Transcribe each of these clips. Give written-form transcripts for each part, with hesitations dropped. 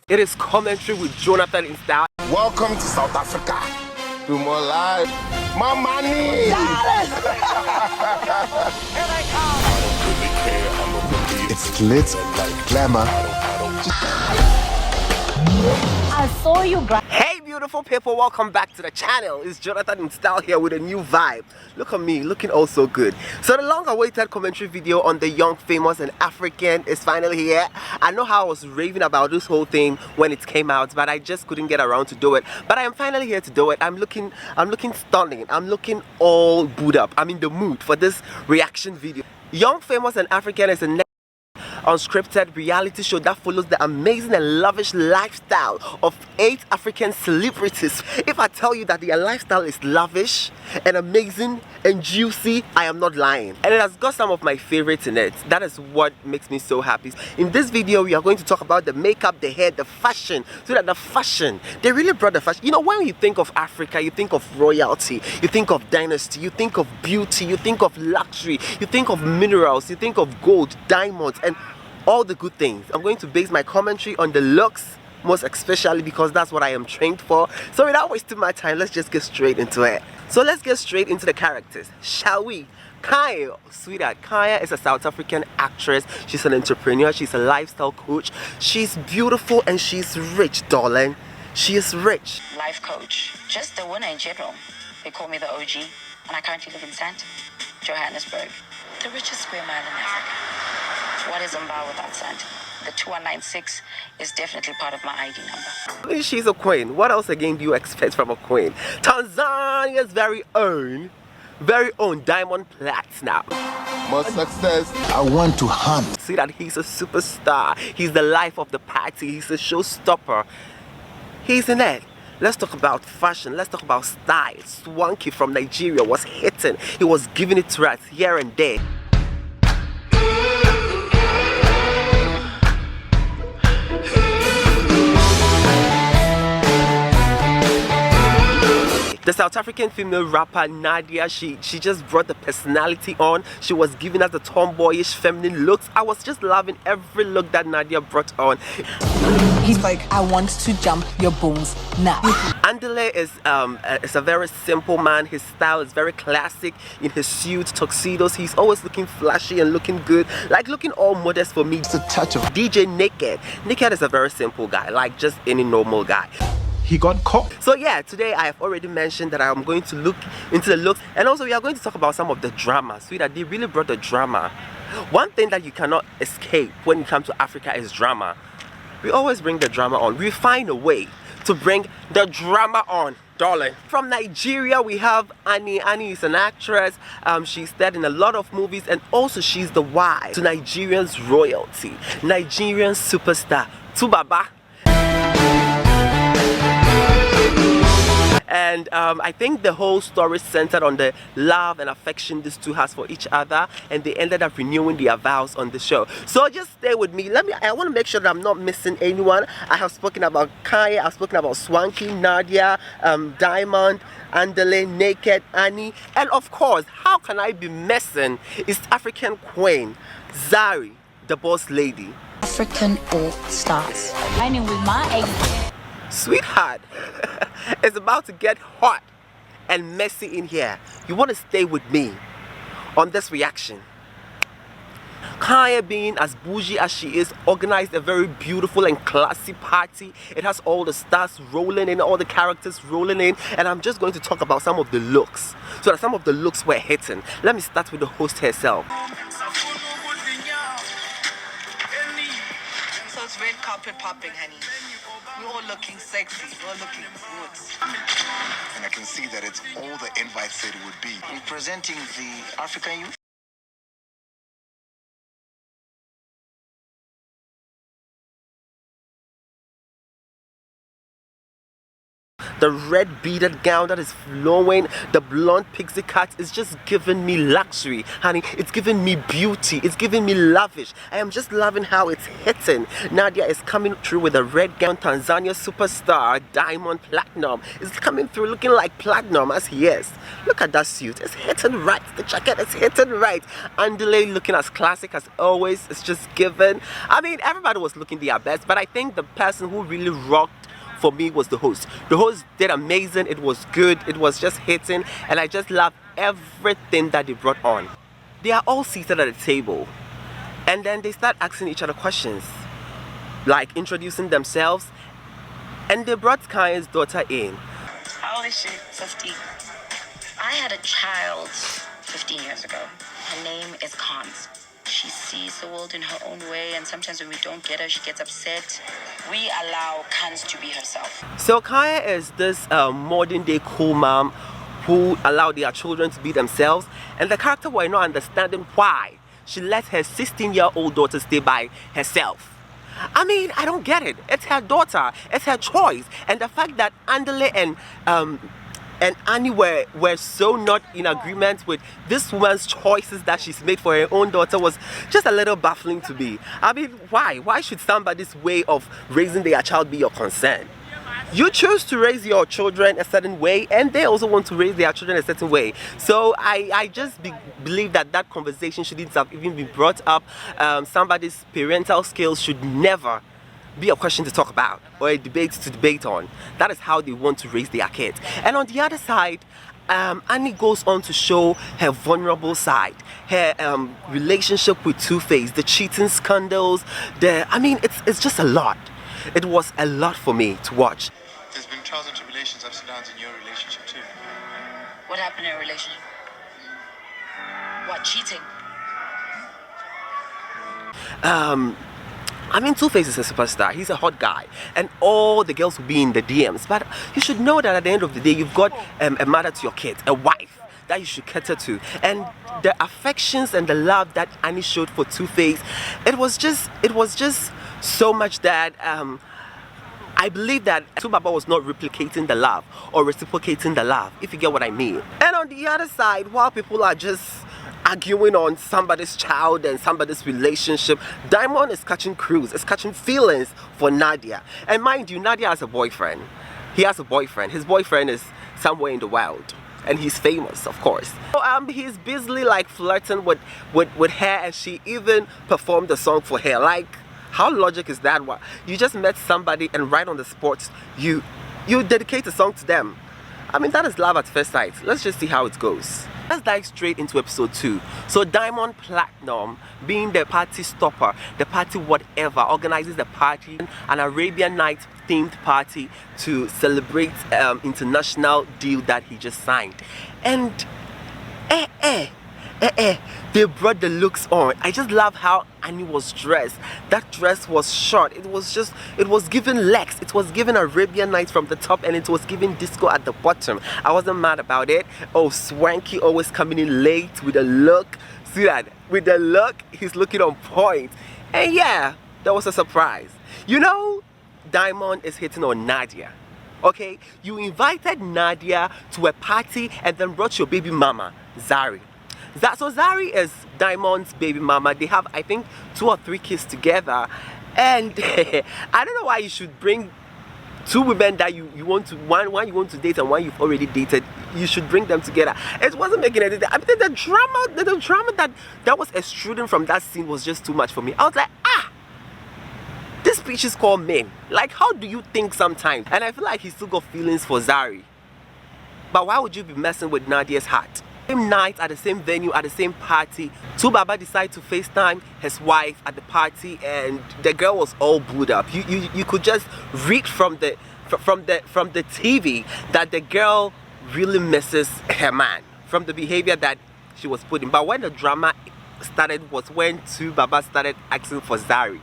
It is commentary with Jonathan in style. Welcome to South Africa. Do more live. More money. It's glitz, glamour. I saw you, bro. Hey beautiful people, welcome back to the channel. It's Jonathan in style here with a new vibe. Look at me, looking oh so good. So the long-awaited commentary video on the Young, Famous and African is finally here. I know how I was raving about this whole thing when it came out, but I just couldn't get around to do it. But I am finally here to do it. I'm looking stunning. I'm looking all booed up. I'm in the mood for this reaction video. Young, Famous and African is a unscripted reality show that follows the amazing and lavish lifestyle of 8 African celebrities. If I tell you that their lifestyle is lavish and amazing and juicy, I am not lying. And it has got some of my favorites in it. That is what makes me so happy. In this video, we are going to talk about the makeup, the hair, the fashion. So that the fashion, they really brought the fashion. You know, when you think of Africa, you think of royalty, you think of dynasty, you think of beauty, you think of luxury, you think of minerals, you think of gold, diamonds, and all the good things. I'm going to base my commentary on the looks, most especially because that's what I am trained for. So without wasting my time, let's just get straight into it. So let's get straight into the characters, shall we? Kaya, sweetheart. Kaya is a South African actress. She's an entrepreneur. She's a lifestyle coach. She's beautiful and she's rich, darling. She is rich. Life coach, just the winner in general. They call me the OG, and I currently live in St. Johannesburg, the richest square mile in Africa. What is Mba without St? The 2196 is definitely part of my ID number. She's a queen. What else again do you expect from a queen? Tanzania's very own Diamond Platinum. More success. I want to hunt. See that he's a superstar. He's the life of the party. He's a showstopper. He's in it. Let's talk about fashion. Let's talk about style. Swanky from Nigeria was hitting. He was giving it to us here and there. The South African female rapper Nadia, she just brought the personality on. She was giving us the tomboyish feminine looks. I was just loving every look that Nadia brought on. He's like, I want to jump your bones now. Andile is a very simple man. His style is very classic. In his suits, tuxedos, he's always looking flashy and looking good, like looking all modest for me. It's a touch of DJ Naked. Naked is a very simple guy, like just any normal guy. he got caught. So yeah, today I have already mentioned that I'm going to look into the looks, and also we are going to talk about some of the drama. Sweetheart, they really brought the drama. One thing that you cannot escape when it comes to Africa is drama. We always bring the drama on. We find a way to bring the drama on, darling. From Nigeria, we have Annie. Annie is an actress. She's starred in a lot of movies, and also she's the wife to Nigerian's royalty, Nigerian superstar Tubaba. And I think the whole story centered on the love and affection these two has for each other, and they ended up renewing their vows on the show. So just stay with me. I want to make sure that I'm not missing anyone. I have spoken about Kaya, I've spoken about Swanky, Nadia, Diamond, Andile, Naked, Annie, and of course, how can I be missing East African queen, Zari, the boss lady. African all stars. Mining with my egg. Sweetheart, it's about to get hot and messy in here. You want to stay with me on this reaction. Kaya, being as bougie as she is, organized a very beautiful and classy party. It has all the stars rolling in, all the characters rolling in, and I'm just going to talk about some of the looks. So that some of the looks were hitting. Let me start with the host herself. So it's red carpet popping, honey. We're all looking sexy. We're all looking good. And I can see that it's all the invite said it would be. Representing the African youth. the red beaded gown that is flowing, the blonde pixie cut is just giving me luxury, honey. It's giving me beauty, it's giving me lavish. I am just loving how it's hitting. Nadia is coming through with a red gown. Tanzania superstar, diamond platinum, is coming through looking like platinum as he is. Look at that suit, it's hitting right. The jacket is hitting right. Andile looking as classic as always. It's just given. I mean, everybody was looking their best, but I think the person who really rocked for me was the host. The host did amazing. It was good, it was just hitting, and I just loved everything that they brought on. They are all seated at a table, and then they start asking each other questions, like introducing themselves, and they brought Kanye's daughter in. How old is she? 15. I had a child 15 years ago. Her name is Cons. She sees the world in her own way, and sometimes when we don't get her, she gets upset. We allow Cons to be herself. So Kanye is this modern day cool mom who allowed their children to be themselves, and the character were not understanding why she let her 16-year-old daughter stay by herself. I mean, I don't get it. It's her daughter, it's her choice, and the fact that Andale and Annie were so not in agreement with this woman's choices that she's made for her own daughter was just a little baffling to me. I mean, why should somebody's way of raising their child be your concern? You choose to raise your children a certain way, and they also want to raise their children a certain way. So I just believe that conversation shouldn't have even been brought up. Somebody's parental skills should never be a question to talk about or a debate to debate on. That is how they want to raise their kids. And on the other side, Annie goes on to show her vulnerable side, her relationship with Two-Face, the cheating scandals. I mean, it's just a lot. It was a lot for me to watch. There's been trials and tribulations, ups and downs in your relationship too. What happened in a relationship? What, cheating? I mean, Two-Face is a superstar. He's a hot guy, and all the girls will be in the DMs. But you should know that at the end of the day, you've got a mother to your kids, a wife that you should cater to, and the affections and the love that Annie showed for Two-Face, it was just so much that I believe that Baba was not replicating the love or reciprocating the love, if you get what I mean. And on the other side, while people are just arguing on somebody's child and somebody's relationship, Diamond is catching cruise, is catching feelings for Nadia. And mind you, Nadia has a boyfriend. He has a boyfriend. His boyfriend is somewhere in the wild, and he's famous, of course. So he's busily like flirting with her, and she even performed a song for her. Like, how logic is that? What, you just met somebody and right on the spot you dedicate a song to them? I mean, that is love at first sight. Let's just see how it goes. Let's dive straight into episode 2. So Diamond Platinum, being the party stopper, the party whatever, organizes the party, an Arabian Night themed party to celebrate international deal that he just signed. And they brought the looks on. I just love how Annie was dressed. That dress was short. It was giving legs. It was giving Arabian Nights from the top, and it was giving disco at the bottom. I wasn't mad about it. Oh, Swanky always coming in late with a look. See that? With the look, he's looking on point. And yeah, that was a surprise. You know, Diamond is hitting on Nadia. Okay? You invited Nadia to a party and then brought your baby mama, Zari. So Zari is Diamond's baby mama. They have, I think, 2 or 3 kids together, and I don't know why you should bring 2 women that you want to, one you want to date and one you've already dated. You should bring them together. It wasn't making anything. I mean, the drama that was extruding from that scene was just too much for me. I was like, this speech is called men. Like, how do you think sometimes? And I feel like he still got feelings for Zari. But why would you be messing with Nadia's heart? Same night, at the same venue, at the same party, Baba decided to FaceTime his wife at the party, and the girl was all booed up. You could just read from the TV that the girl really misses her man from the behavior that she was putting. But when the drama started was when Baba started asking for Zari.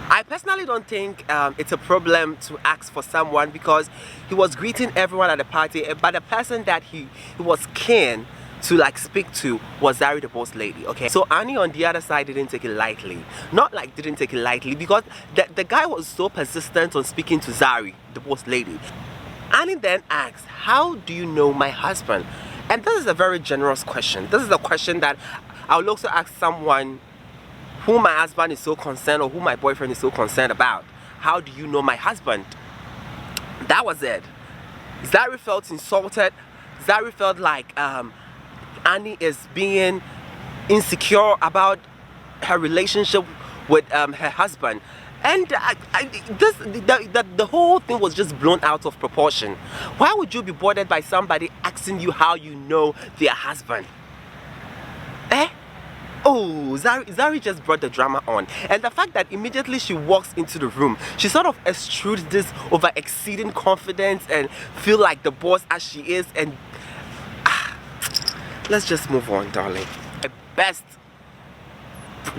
I personally don't think it's a problem to ask for someone, because he was greeting everyone at the party, but the person that he was keen to like speak to was Zari, the boss lady. Okay, so Annie on the other side didn't take it lightly. Not like didn't take it lightly, because the guy was so persistent on speaking to Zari, the boss lady. Annie then asks, how do you know my husband? And this is a very generous question. This is a question that I will also ask someone who my husband is so concerned or who my boyfriend is so concerned about. How do you know my husband? That was it. Zari felt insulted. Zari felt like Annie is being insecure about her relationship with her husband. And the whole thing was just blown out of proportion. Why would you be bothered by somebody asking you how you know their husband? Eh? Oh, Zari just brought the drama on. And the fact that immediately she walks into the room, she sort of extrudes this over-exceeding confidence and feel like the boss as she is. And let's just move on, darling. The best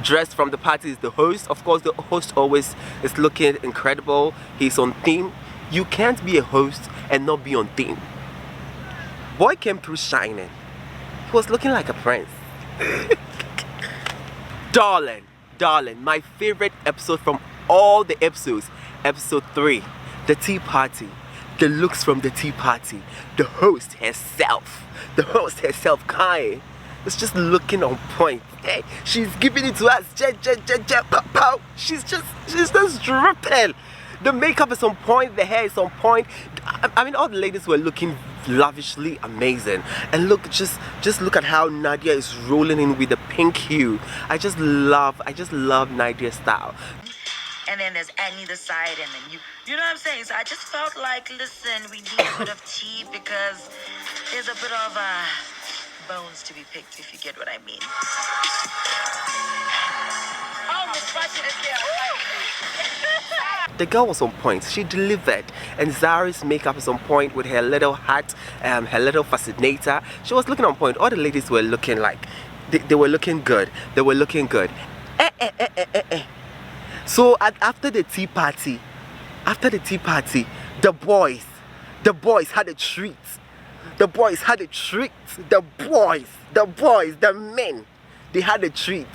dressed from the party is the host. Of course, the host always is looking incredible. He's on theme. You can't be a host and not be on theme. Boy came through shining. He was looking like a prince. Darling, my favorite episode from all the episodes, episode 3, the tea party. The looks from the tea party. The host herself, Kai, is just looking on point. Hey, she's giving it to us. Pow. She's just dripping. The makeup is on point, the hair is on point. I mean, all the ladies were looking lavishly amazing. And look, just look at how Nadia is rolling in with the pink hue. I just love Nadia's style. And then there's Annie the side, and then you know what I'm saying? So I just felt like, listen, we need a bit of tea because there's a bit of bones to be picked, if you get what I mean. The girl was on point. She delivered. And Zari's makeup is on point with her little hat, her little fascinator. She was looking on point. All the ladies were looking like they were looking good. They were looking good. So after the tea party, the boys had a treat. The men, they had a treat.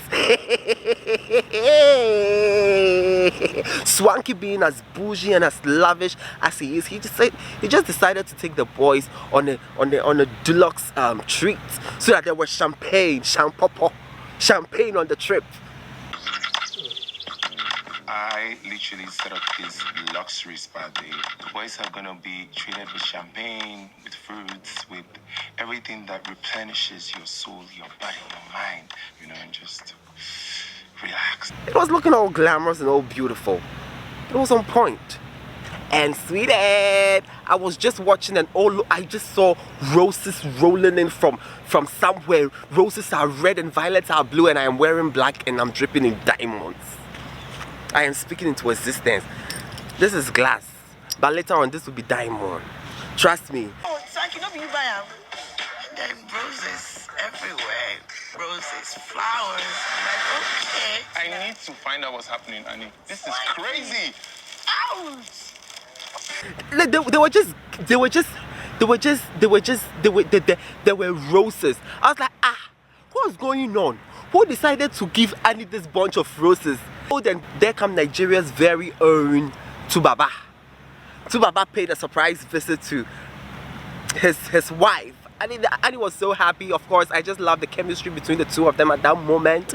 Swanky being as bougie and as lavish as he is, he just decided to take the boys on a deluxe treat, so that there was champagne on the trip. I literally set up this luxury spa day. The boys are gonna be treated with champagne, with fruits, with everything that replenishes your soul, your body, your mind, and just relax. It was looking all glamorous and all beautiful. It was on point. And sweetie, I was just watching and I just saw roses rolling in from somewhere. Roses are red and violets are blue, and I am wearing black and I'm dripping in diamonds. I am speaking into existence. This is glass, but later on this will be diamond. Trust me. Oh, thank you. No, you buy them. There roses everywhere. Roses, flowers. I'm like, okay. I need to find out what's happening, Annie. This is crazy. Ouch. There were roses. I was like, what's going on? Who decided to give Annie this bunch of roses? Oh, then there come Nigeria's very own Tubaba. Tubaba paid a surprise visit to his wife. Annie was so happy. Of course, I just love the chemistry between the two of them at that moment.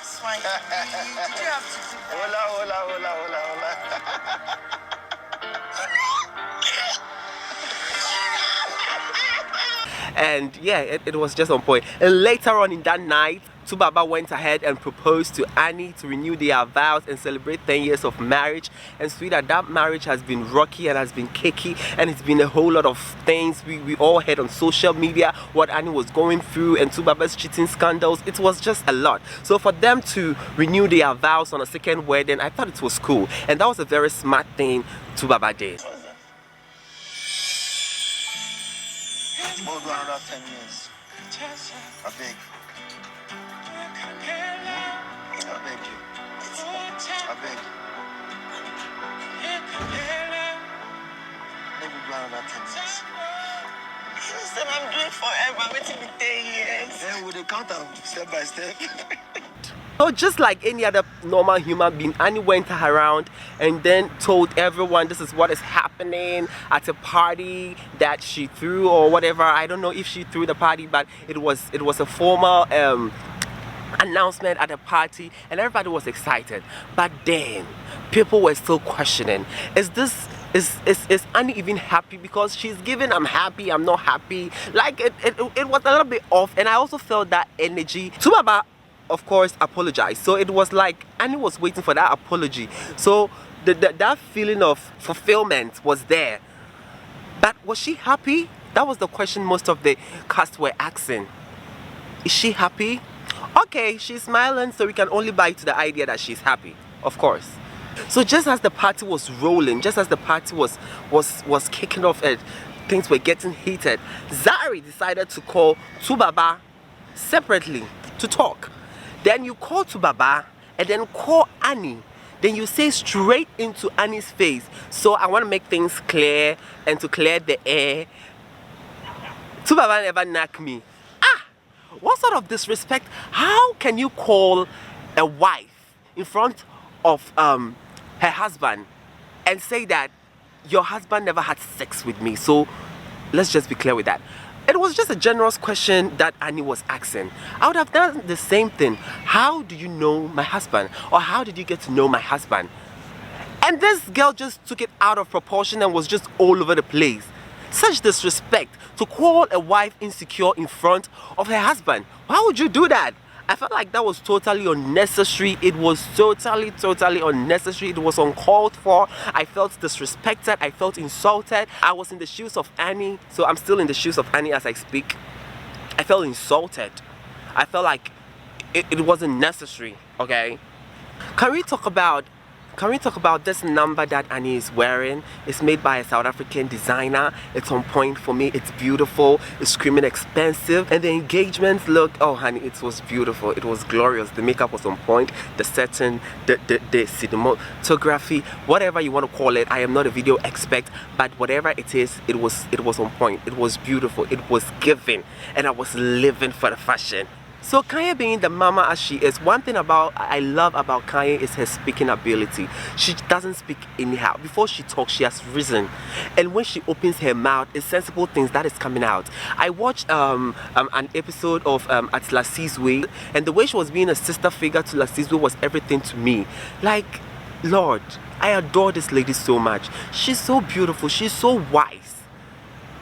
Swanky. You have to do that. Hola. And yeah, it was just on point. And later on in that night, Tubaba went ahead and proposed to Annie to renew their vows and celebrate 10 years of marriage. And sweetheart, that marriage has been rocky and has been cakey, and it's been a whole lot of things. We all heard on social media what Annie was going through and Tubaba's cheating scandals. It was just a lot. So for them to renew their vows on a second wedding, I thought it was cool. And that was a very smart thing Tubaba did. We'll go another 10 years. I beg. I beg you. I beg you. Let me go another 10 years. Listen, I'm doing forever. I'm waiting for 10 years. Then we'll count them step by step. So just like any other normal human being, Annie went around and then told everyone this is what is happening at a party that she threw or whatever. I don't know if she threw the party, but it was a formal announcement at a party and everybody was excited. But then people were still questioning, is Annie even happy? Because she's giving I'm happy, I'm not happy. Like it was a little bit off, and I also felt that energy. Tubaba of course apologized, so it was like Annie was waiting for that apology, so that feeling of fulfillment was there. But was she happy? That was the question most of the cast were asking. Is she happy? Okay, she's smiling, so we can only buy to the idea that she's happy, of course. So just as the party was rolling, just as the party was kicking off and things were getting heated, Zari decided to call Tubaba separately to talk. Then you call Tubaba and then call Annie. Then you say straight into Annie's face. So I want to make things clear and to clear the air. Tubaba never knocked me. What sort of disrespect? How can you call a wife in front of her husband and say that your husband never had sex with me? So let's just be clear with that. It was just a generous question that Annie was asking. I would have done the same thing. How do you know my husband? Or how did you get to know my husband? And this girl just took it out of proportion and was just all over the place. Such disrespect to call a wife insecure in front of her husband. Why would you do that? I felt like that was totally unnecessary. It was totally unnecessary. It was uncalled for. I felt disrespected. I felt insulted. I was in the shoes of Annie, so I'm still in the shoes of Annie as I speak. I felt insulted. I felt like it wasn't necessary, okay? Can we talk about this number that Annie is wearing? It's made by a South African designer. It's on point for me. It's beautiful. It's screaming expensive. And the engagement look, oh honey, it was beautiful. It was glorious. The makeup was on point. The setting, the cinematography, whatever you want to call it. I am not a video expert, but whatever it is, it was on point. It was beautiful. It was giving. And I was living for the fashion. So Kanye, being the mama as she is, one thing I love about Kanye is her speaking ability. She doesn't speak anyhow. Before she talks, she has reason, and when she opens her mouth, it's sensible things that is coming out. I watched an episode of At Lasizwe, and the way she was being a sister figure to Lasizwe was everything to me. Like, Lord, I adore this lady so much. She's so beautiful. She's so wise.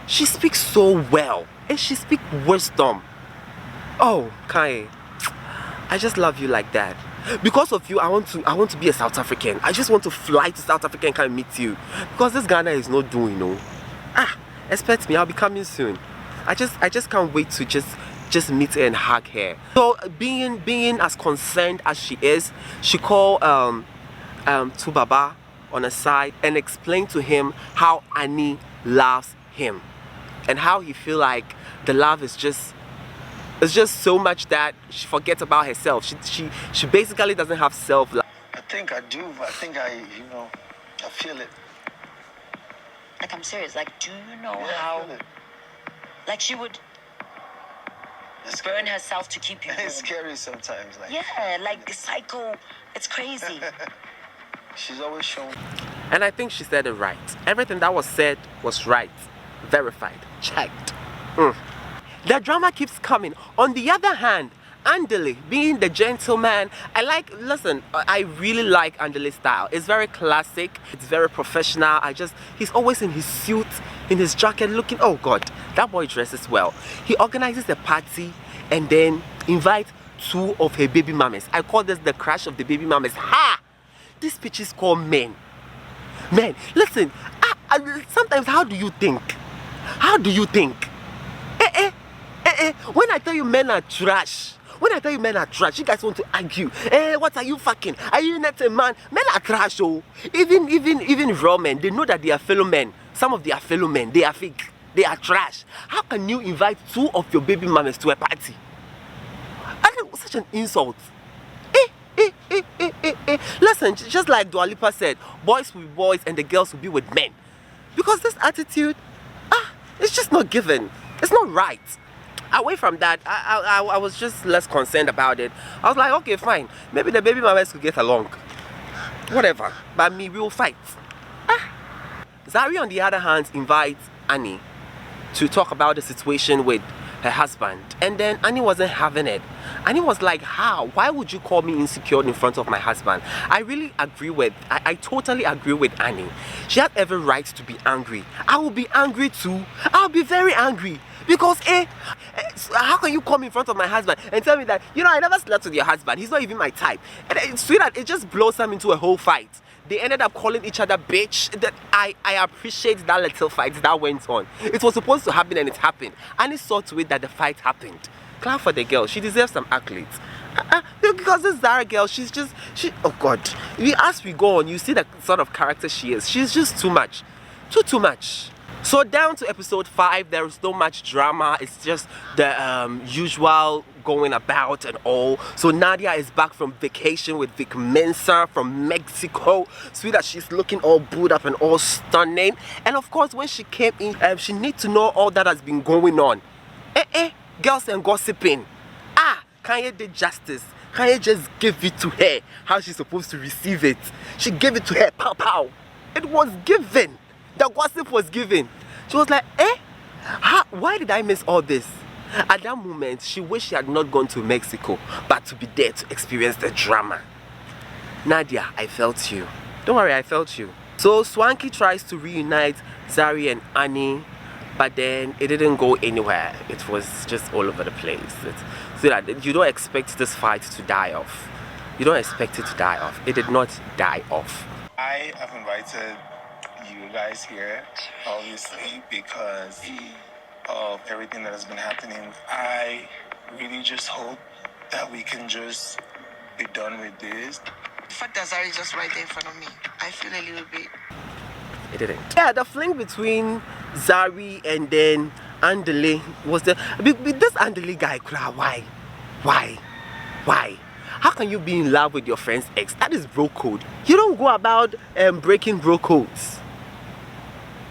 She speaks so well, and she speaks wisdom. Oh, Kai, I just love you like that. Because of you, I want to be a South African. I just want to fly to South Africa and come and meet you. Because this Ghana is not doing, you know. Expect me, I'll be coming soon. I just can't wait to just meet her and hug her. So being as concerned as she is, she called Tubaba on a side and explained to him how Annie loves him and how he feel like the love is just. It's just so much that she forgets about herself. She basically doesn't have self-love. I think I do. I think I feel it. Like, I'm serious. Like, do you know Yeah, I how? feel it. Like, she would It's burn herself to keep you warm. It's scary sometimes. Like, Yeah, like psycho. It's crazy. she's always shown. And I think she said it right. Everything that was said was right. Verified. Checked. The drama keeps coming. On the other hand, Andele, being the gentleman, I really like Andele's style. It's very classic, it's very professional. He's always in his suit, in his jacket, looking, oh God, that boy dresses well. He organizes a party and then invites 2 of her baby mamas. I call this the crash of the baby mamas. Ha! These bitches call men. Men, listen, sometimes how do you think? How do you think? When I tell you men are trash, you guys want to argue. What are you fucking? Are you not a man? Men are trash, oh. Even raw men, they know that they are fellow men. Some of their fellow men, they are fake. They are trash. How can you invite 2 of your baby mamas to a party? Such an insult. Listen, just like Dua Lipa said, boys will be boys and the girls will be with men. Because this attitude, it's just not given. It's not right. away from that, I was just less concerned about it. I was like, okay, fine. Maybe the baby mamas could get along. Whatever. But me, we will fight. Zari, on the other hand, invites Annie to talk about the situation with her husband. And then Annie wasn't having it. Annie was like, how? Why would you call me insecure in front of my husband? I really agree with, I totally agree with Annie. She has every right to be angry. I will be angry too. I'll be very angry. Because, how can you come in front of my husband and tell me that, you know, I never slept with your husband. He's not even my type. And sweetheart, it just blows them into a whole fight. They ended up calling each other bitch. That I appreciate that little fight that went on. It was supposed to happen and it happened. And it saw to it that the fight happened. Clap for the girl. She deserves some accolades. Because this Zara girl, she oh God. As we go on, you see the sort of character she is. She's just too much. Too much. So down to episode 5, there is no much drama. It's just the usual going about and all. So Nadia is back from vacation with Vic Mensa from Mexico. Sweetheart, she's looking all booed up and all stunning. And of course, when she came in, she needs to know all that has been going on. Girls and gossiping. Kanye did justice. Kanye just give it to her how she's supposed to receive it. She gave it to her, pow pow. It was given. The gossip was given. She was like, why did I miss all this? At that moment, she wished she had not gone to Mexico, but to be there to experience the drama. Nadia, I felt you. Don't worry, I felt you. So Swanky tries to reunite Zari and Annie, but then it didn't go anywhere. It was just all over the place. So that you don't expect this fight to die off. You don't expect it to die off. It did not die off. I have invited you guys here, obviously, because of everything that has been happening. I really just hope that we can just be done with this. The fact that Zari just right there in front of me, I feel a little bit. It didn't. Yeah, the fling between Zari and then Andele was the this Andele guy. Why? How can you be in love with your friend's ex? That is bro code. You don't go about breaking bro codes.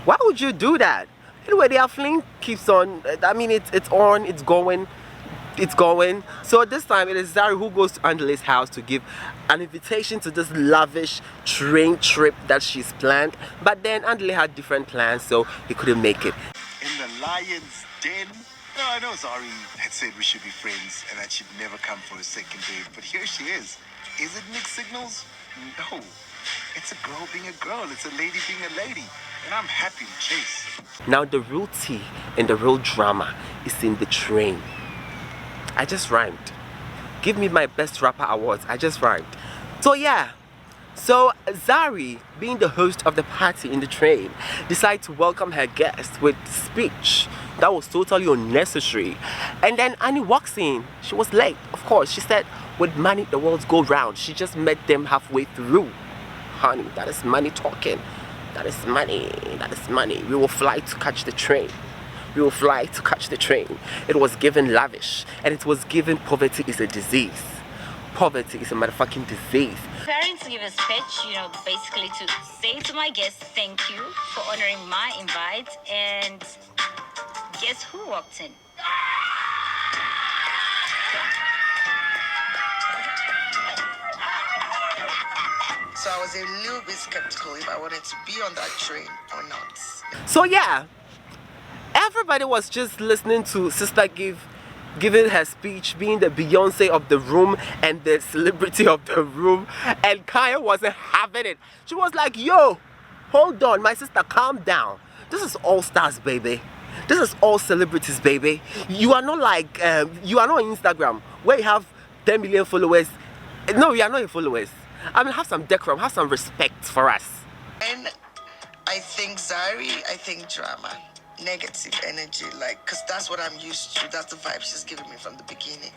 Why would you do that? Anyway, their fling keeps on. I mean, it's on, it's going. So this time it is Zari who goes to Andele's house to give an invitation to this lavish train trip that she's planned. But then Andele had different plans, so he couldn't make it. In the lion's den. No, I know Zari had said we should be friends and that she'd never come for a second date, but here she is. Is it mixed signals? No. It's a girl being a girl. It's a lady being a lady. And I'm happy to chase. Now the real tea and the real drama is in the train. I just rhymed. Give me my best rapper awards. I just rhymed. So yeah. So Zari, being the host of the party in the train, decided to welcome her guest with speech that was totally unnecessary. And then Annie walks in. She was late, of course. She said, with money the world go round. She just met them halfway through. Honey, that is money talking. That is money. That is money. We will fly to catch the train. We will fly to catch the train. It was given lavish, and it was given poverty is a disease. Poverty is a motherfucking disease. Preparing to give a speech, you know, basically to say to my guests, thank you for honoring my invite. And guess who walked in? So I was a little bit skeptical if I wanted to be on that train or not. So yeah, everybody was just listening to Sister giving her speech, being the Beyonce of the room and the celebrity of the room, and Kaya wasn't having it. She was like, yo, hold on, my sister, calm down. This is all stars, baby. This is all celebrities, baby. You are not like, you are not on Instagram where you have 10 million followers. No, you are not your followers. I mean, have some decorum, have some respect for us. And I think Zari, I think drama. Negative energy, like, because that's what I'm used to. That's the vibe she's giving me from the beginning.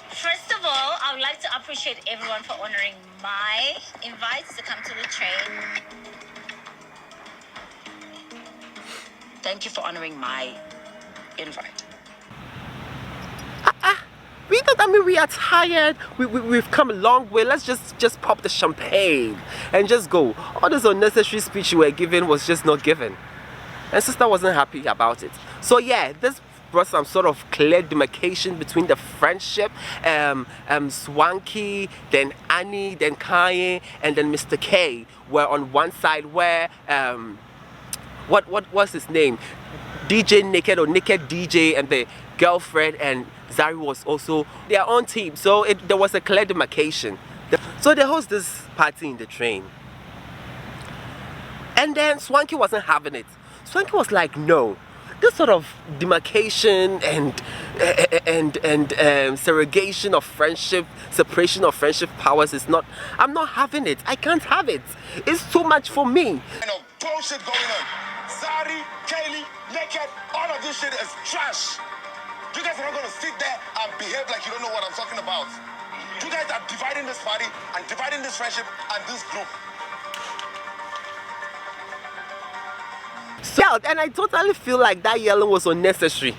First of all, I would like to appreciate everyone for honoring my invites to come to the train. Thank you for honoring my invite. We are tired. We've come a long way. Let's just pop the champagne and just go. All this unnecessary speech you were giving was just not given. And sister wasn't happy about it. So yeah, this brought some sort of clear demarcation between the friendship. Swanky, then Annie, then Kanye, and then Mr. K were on one side, where what was his name? DJ Naked, or Naked DJ, and the girlfriend and Zari was also their own team. So there was a clear demarcation. So they host this party in the train, and then Swanky wasn't having it. Swanky was like, no, this sort of demarcation and segregation of friendship, separation of friendship powers is not, I'm not having it. I can't have it. It's too much for me. Bullshit going on. Zari, Kaylee, Naked, all of this shit is trash. You guys are not gonna sit there and behave like you don't know what I'm talking about. You guys are dividing this party and dividing this friendship and this group. So, and I totally feel like that yelling was unnecessary.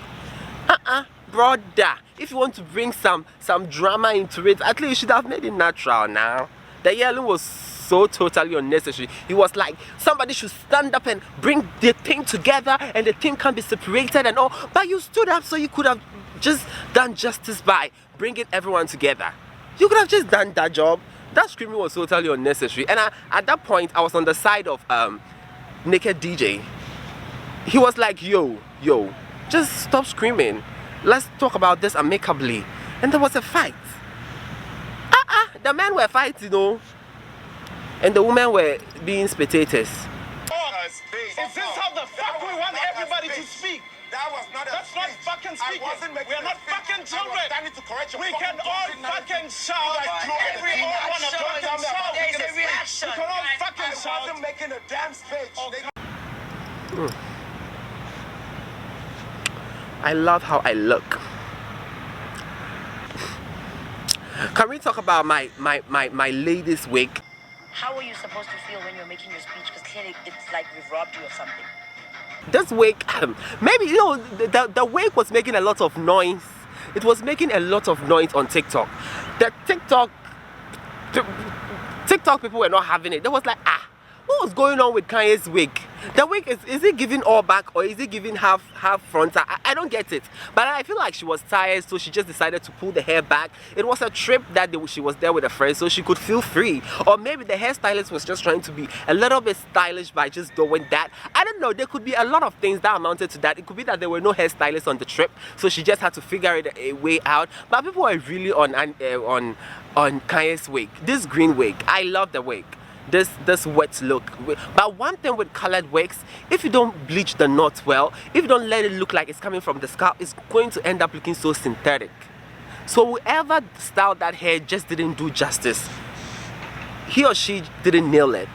Brother, if you want to bring some drama into it, at least you should have made it natural now. The yelling was so totally unnecessary. It was like somebody should stand up and bring the thing together, and the thing can't be separated and all. But you stood up, so you could have just done justice by bringing everyone together. You could have just done that job. That screaming was totally unnecessary. And at that point, I was on the side of Naked DJ. He was like, yo, just stop screaming. Let's talk about this amicably. And there was a fight. The men were fighting, you know, and the women were being spectators. Is this how the fuck we want everybody to speak? That was not a speech. That's not fucking speaking. We are not fucking children. We can all fucking shout. Every one of us can shout. There's a reaction. We can all fucking shout. I wasn't making a damn speech. I love how I look. Can we talk about my ladies' wig? How are you supposed to feel when you're making your speech? Because clearly it's like we've robbed you of something. This wig, maybe, you know, the wig was making a lot of noise. It was making a lot of noise on TikTok. The TikTok people were not having it. They was like, what was going on with Kanye's wig? The wig, is it giving all back, or is it giving half front? I don't get it. But I feel like she was tired, so she just decided to pull the hair back. It was a trip that she was there with a friend, so she could feel free. Or maybe the hairstylist was just trying to be a little bit stylish by just doing that. I don't know. There could be a lot of things that amounted to that. It could be that there were no hairstylists on the trip, so she just had to figure it a way out. But people were really on Kanye's wig. This green wig, I love the wig. This wet look. But one thing with colored wigs, if you don't bleach the knot well, if you don't let it look like it's coming from the scalp, it's going to end up looking so synthetic. So whoever styled that hair just didn't do justice. He or she didn't nail it.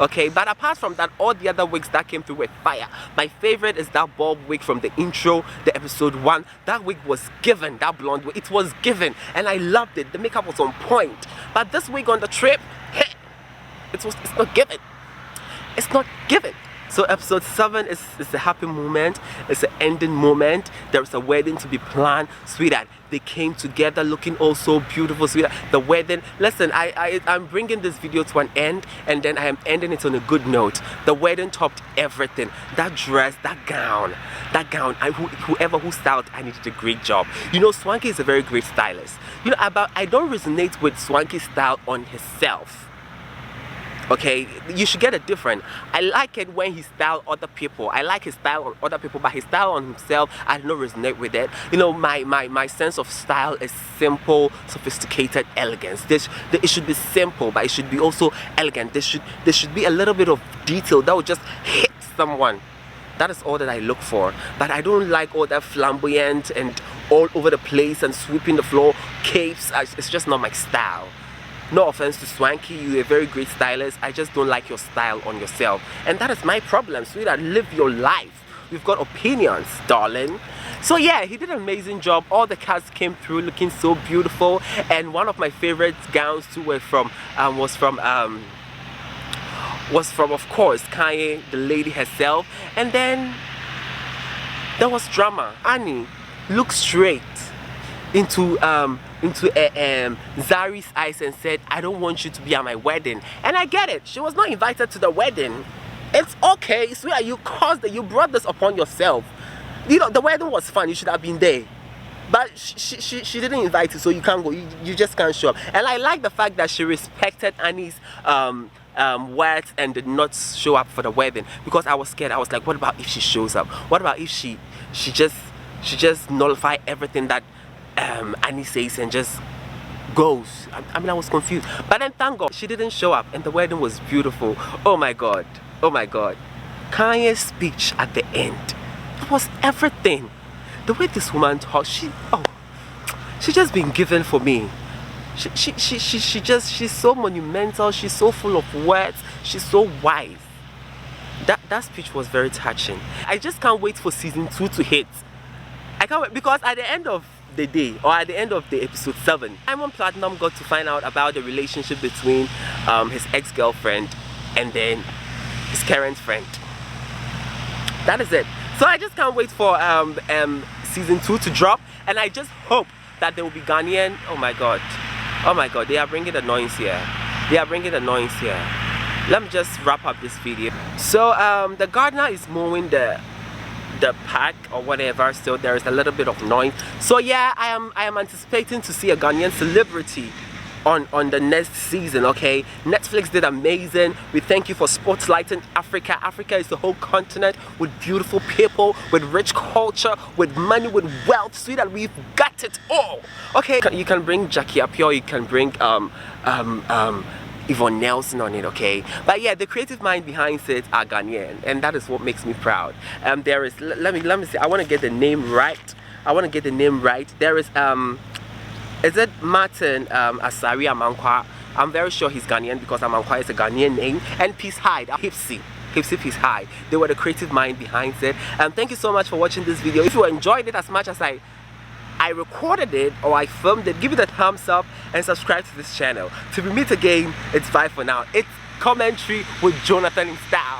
Okay, but apart from that, all the other wigs that came through were fire. My favorite is that bob wig from the intro, the episode 1. That wig was given, that blonde wig, it was given, and I loved it. The makeup was on point. But this wig on the trip, it's not given. It's not given. So episode 7 is a happy moment. It's an ending moment. There's a wedding to be planned. Sweetheart, they came together looking all so beautiful, sweetheart. The wedding. Listen, I'm bringing this video to an end, and then I am ending it on a good note. The wedding topped everything. That dress, that gown. Whoever who styled, I did a great job. You know, Swanky is a very great stylist. You know, I don't resonate with Swanky's style on himself. Okay, you should get it different. I like it when he style other people. I like his style on other people, but his style on himself, I don't resonate with it. You know, my sense of style is simple, sophisticated elegance. It should be simple, but it should be also elegant. There should be a little bit of detail that would just hit someone. That is all that I look for. But I don't like all that flamboyant and all over the place and sweeping the floor capes. It's just not my style. No offense to Swanky, you're a very great stylist. I just don't like your style on yourself. And that is my problem, sweetheart. Live your life. We've got opinions, darling. So yeah, he did an amazing job. All the cast came through looking so beautiful. And one of my favorite gowns too was from of course Kanye, the lady herself. And then there was drama. Annie looked straight into Zari's eyes and said, I don't want you to be at my wedding. And I get it. She was not invited to the wedding. It's okay. Sweetheart, you brought this upon yourself. You know, the wedding was fun. You should have been there. But she didn't invite you, so you can't go. You just can't show up. And I like the fact that she respected Annie's words and did not show up for the wedding, because I was scared. I was like, what about if she shows up? What about if she just nullify everything that Annie says and just goes? I mean, I was confused. But then thank God she didn't show up, and the wedding was beautiful. Oh my God, oh my God. Kanye's speech at the end, it was everything. The way this woman talks, she's just been given for me. She's so monumental. She's so full of words. She's so wise. That speech was very touching. I just can't wait for season 2 to hit. I can't wait, because at the end of the day, or at the end of the episode 7, Diamond Platinum got to find out about the relationship between his ex-girlfriend and then his current friend. That is it. So I just can't wait for season 2 to drop, and I just hope that there will be Ghanaian. Oh my God, they are bringing the noise here. They are bringing the noise here. Let me just wrap up this video. So the gardener is mowing the park or whatever, so there is a little bit of noise. So yeah, I am anticipating to see a Ghanaian celebrity on the next season. Okay, Netflix did amazing. We thank you for spotlighting Africa. Africa is the whole continent with beautiful people, with rich culture, with money, with wealth, so that we've got it all. Okay, you can bring Jackie Appiah, you can bring Yvonne Nelson on it, okay? But yeah, the creative mind behind it are Ghanaian, and that is what makes me proud. There is, let me see, I want to get the name right. There is it Martin Asari Amankwa? I'm very sure he's Ghanaian, because Amankwa is a Ghanaian name. And Peace Hyde, Hipsy Peace Hyde. They were the creative mind behind it. Thank you so much for watching this video. If you enjoyed it as much as I recorded it or I filmed it, give it a thumbs up and subscribe to this channel. Till we meet again, it's bye for now. It's commentary with Jonathan in style.